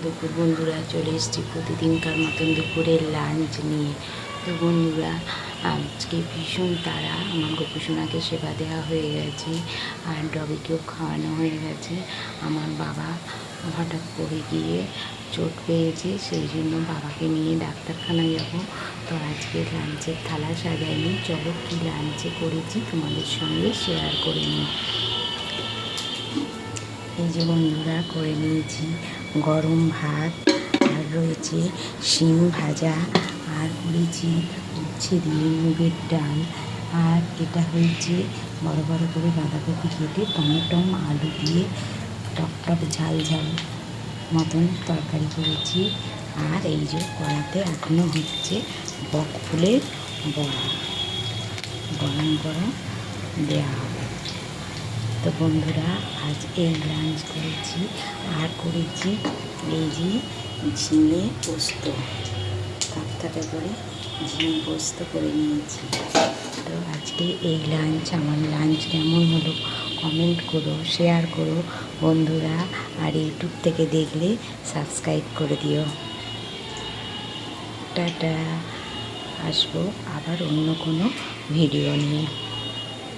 দুপুর বন্ধুরা, চলে এসেছি প্রতিদিনকার মতন দুপুরের লাঞ্চ নিয়ে। তো বন্ধুরা, আজকে ভীষণ তাড়া, আমার গোপুসোনাকে সেবা দেওয়া হয়ে গেছে আর ডগিকেও খাওয়ানো হয়ে গেছে। আমার বাবা হঠাৎ করে গিয়ে চোট পেয়েছে, সেই জন্য বাবাকে নিয়ে ডাক্তারখানায় যাব। তো আজকে লাঞ্চের থালা সাজাইনি, চলো কি লাঞ্চে করেছি তোমাদের সঙ্গে শেয়ার করে নিই। এই যে বন্ধুরা, করে নিয়েছি গরম ভাত, আর রয়েছে শিম ভাজা, আর করেছি উচ্ছে দিয়ে মুগের ডাল, আর এটা হয়েছে বড় বড় করে বাঁধাকপি কেটে টমেটো আলু দিয়ে টক ঝাল ঝাল মতন তরকারি করেছি। আর এই যে কড়াতে এখনও হচ্ছে বক ফুলের বড়া, গরম গরম দেওয়া হবে। তো বন্ধুরা, আজ এই লাঞ্চ করেছি। আর করেছি এই যে ঝিঙে পোস্ত, থাকথাকা করে ঝিঙে পোস্ত করে নিয়েছি। তো আজকে এই লাঞ্চ, আমার লাঞ্চ কেমন হলো কমেন্ট করো, শেয়ার করো বন্ধুরা। আর ইউটিউব থেকে দেখলে সাবস্ক্রাইব করে দিও। টাটা, আসবো আবার অন্য কোনো ভিডিও নিয়ে।